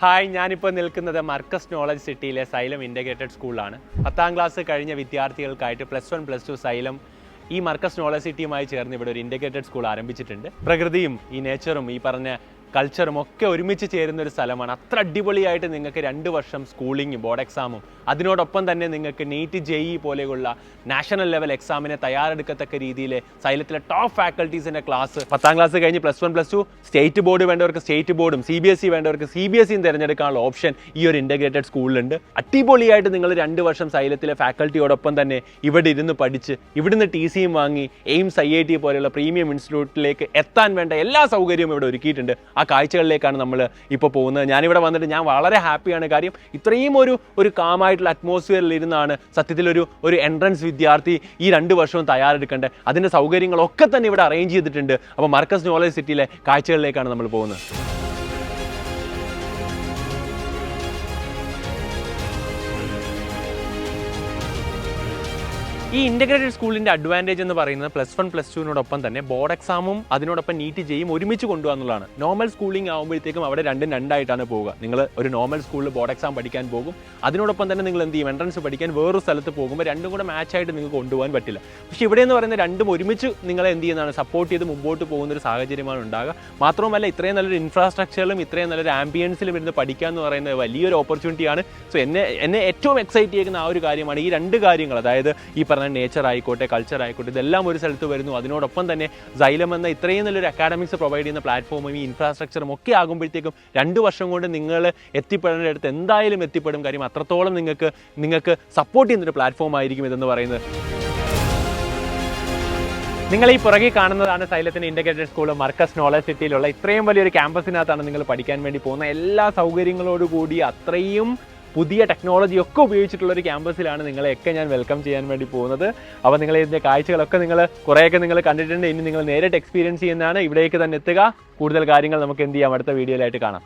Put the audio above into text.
Hi, ഞാനിപ്പോൾ നിൽക്കുന്നത് Markaz knowledge സിറ്റിയിലെ സൈലം ഇൻ്റഗ്രേറ്റഡ് സ്കൂളിലാണ്. 10ാം ക്ലാസ് കഴിഞ്ഞ വിദ്യാർത്ഥികൾക്കായിട്ട് +1, +2 സൈലം ഈ മർക്കസ് നോളജ് സിറ്റിയുമായി ചേർന്ന് ഇവിടെ ഒരു ഇൻ്റഗ്രേറ്റഡ് സ്കൂൾ ആരംഭിച്ചിട്ടുണ്ട്. പ്രകൃതിയും ഈ നേച്ചറും ഈ പറഞ്ഞ കൾച്ചറും ഒക്കെ ഒരുമിച്ച് ചേരുന്ന ഒരു സ്ഥലമാണ്. അത്ര അടിപൊളിയായിട്ട് നിങ്ങൾക്ക് 2 വർഷം സ്കൂളിങ്ങും ബോർഡ് എക്സാമും അതിനോടൊപ്പം തന്നെ നിങ്ങൾക്ക് നീറ്റ് JEE പോലെയുള്ള നാഷണൽ ലെവൽ എക്സാമിനെ തയ്യാറെടുക്കത്തക്ക രീതിയിൽ സൈലത്തിലെ ടോപ്പ് ഫാക്കൽറ്റീസിൻ്റെ ക്ലാസ് 10ാം ക്ലാസ് കഴിഞ്ഞ് +1, +2 സ്റ്റേറ്റ് ബോർഡ് വേണ്ടവർക്ക് സ്റ്റേറ്റ് ബോർഡും CBSE വേണ്ടവർക്ക് CBSEയും തിരഞ്ഞെടുക്കാനുള്ള ഓപ്ഷൻ ഈ ഒരു ഇൻ്റഗ്രേറ്റഡ് സ്കൂളിലുണ്ട്. അടിപൊളിയായിട്ട് നിങ്ങൾ 2 വർഷം സൈലത്തിലെ ഫാക്കൽറ്റിയോടൊപ്പം തന്നെ ഇവിടെ ഇരുന്ന് പഠിച്ച് ഇവിടുന്ന് TCയും വാങ്ങി എയിംസ് IIT പോലെയുള്ള പ്രീമിയം ഇൻസ്റ്റിറ്റ്യൂട്ടിലേക്ക് എത്താൻ വേണ്ട എല്ലാ സൗകര്യവും ഇവിടെ ഒരുക്കിയിട്ടുണ്ട്. ആ കാഴ്ചകളിലേക്കാണ് നമ്മൾ ഇപ്പോൾ പോകുന്നത്. ഞാനിവിടെ വന്നിട്ട് ഞാൻ വളരെ ഹാപ്പിയാണ്. കാര്യം ഇത്രയും ഒരു കാമായിട്ടുള്ള അറ്റ്മോസ്ഫിയറിൽ ഇരുന്നാണ് സത്യത്തിൽ ഒരു എൻട്രൻസ് വിദ്യാർത്ഥി ഈ 2 വർഷവും തയ്യാറെടുക്കേണ്ടത്. അതിൻ്റെ സൗകര്യങ്ങളൊക്കെ തന്നെ ഇവിടെ അറേഞ്ച് ചെയ്തിട്ടുണ്ട്. അപ്പോൾ മർക്കസ് നോളജ് സിറ്റിയിലെ കാഴ്ചകളിലേക്കാണ് നമ്മൾ പോകുന്നത്. ഈ ഇൻ്റഗ്രേറ്റഡ് സ്കൂളിൻ്റെ അഡ്വാൻറ്റേജ് എന്ന് പറയുന്നത് +1, +2നോടൊപ്പം തന്നെ ബോർഡ് എക്സാമും അതിനോടൊപ്പം നീറ്റ് JEEയും ഒരുമിച്ച് കൊണ്ടുപോകാന്നുള്ളതാണ്. നോർമൽ സ്കൂളിംഗ് ആകുമ്പോഴത്തേക്കും അവിടെ രണ്ടായിട്ടാണ് പോവുക. നിങ്ങൾ ഒരു നോർമൽ സ്കൂളിൽ ബോർഡ് എക്സാം പഠിക്കാൻ പോകും, അതിനോടൊപ്പം തന്നെ നിങ്ങൾ എന്ത് ചെയ്യും, എൻട്രൻസ് പഠിക്കാൻ വേറൊരു സ്ഥലത്ത് പോകുമ്പോൾ രണ്ടും കൂടെ മാച്ചായിട്ട് നിങ്ങൾക്ക് കൊണ്ടുപോകാൻ പറ്റില്ല. പക്ഷേ ഇവിടെ എന്ന് പറയുന്നത് രണ്ടും ഒരുമിച്ച് നിങ്ങളെ എന്ത് ചെയ്യുന്നതാണ്, സപ്പോർട്ട് ചെയ്ത് മുമ്പോട്ട് പോകുന്ന ഒരു സാഹചര്യമാണ് ഉണ്ടാകുക. മാത്രവുമല്ല ഇത്രയും നല്ലൊരു ഇൻഫ്രാസ്ട്രക്ചറിലും ഇത്രയും നല്ലൊരു ആംബിയൻസിലും ഇരുന്ന് പഠിക്കുക എന്ന് പറയുന്നത് വലിയൊരു ഓപ്പർച്യൂണിറ്റിയാണ്. സോ എന്നെ ഏറ്റവും എക്സൈറ്റ് ചെയ്യുന്ന ആ ഒരു കാര്യമാണ് ഈ 2 കാര്യങ്ങൾ. അതായത് ഈ നേച്ചർ ആയിക്കോട്ടെ, കൾച്ചർ ആയിക്കോട്ടെ, ഇതെല്ലാം ഒരു സ്ഥലത്ത് വരുന്നു. അതിനോടൊപ്പം തന്നെ സൈലം എന്ന ഇത്രയും നല്ലൊരു അക്കാഡമിക്സ് പ്രൊവൈഡ് ചെയ്യുന്ന പ്ലാറ്റ്ഫോമും ഈ ഇൻഫ്രാസ്ട്രക്ചറും ഒക്കെ ആകുമ്പോഴത്തേക്കും 2 വർഷം കൊണ്ട് നിങ്ങൾ എത്തിപ്പെടേണ്ട അടുത്ത് എന്തായാലും എത്തിപ്പെടും. കാര്യം അത്രത്തോളം നിങ്ങൾക്ക് സപ്പോർട്ട് ചെയ്യുന്നൊരു പ്ലാറ്റ്ഫോം ആയിരിക്കും ഇതെന്ന് പറയുന്നത്. നിങ്ങൾ ഈ പുറകെ കാണുന്നതാണ് സൈലത്തിൻ്റെ ഇൻ്റഗ്രേറ്റഡ് സ്കൂൾ മർക്കസ് നോളജ് സിറ്റിയിലുള്ള. ഇത്രയും വലിയൊരു ക്യാമ്പസിനകത്താണ് നിങ്ങൾ പഠിക്കാൻ വേണ്ടി പോകുന്നത്. എല്ലാ സൗകര്യങ്ങളോടുകൂടി അത്രയും പുതിയ ടെക്നോളജി ഒക്കെ ഉപയോഗിച്ചിട്ടുള്ള ഒരു ക്യാമ്പസിലാണ് നിങ്ങളെയൊക്കെ ഞാൻ വെൽക്കം ചെയ്യാൻ വേണ്ടി പോകുന്നത്. അപ്പോൾ നിങ്ങൾ ഇതിൻ്റെ കാഴ്ചകളൊക്കെ കുറേയൊക്കെ നിങ്ങൾ കണ്ടിട്ടുണ്ട്. ഇനി നിങ്ങൾ നേരിട്ട് എക്സ്പീരിയൻസ് ചെയ്യുന്നതാണ്. ഇവിടേക്ക് തന്നെ എത്തുക. കൂടുതൽ കാര്യങ്ങൾ നമുക്ക് എന്ത് ചെയ്യാം, അടുത്ത വീഡിയോയിലായിട്ട് കാണാം.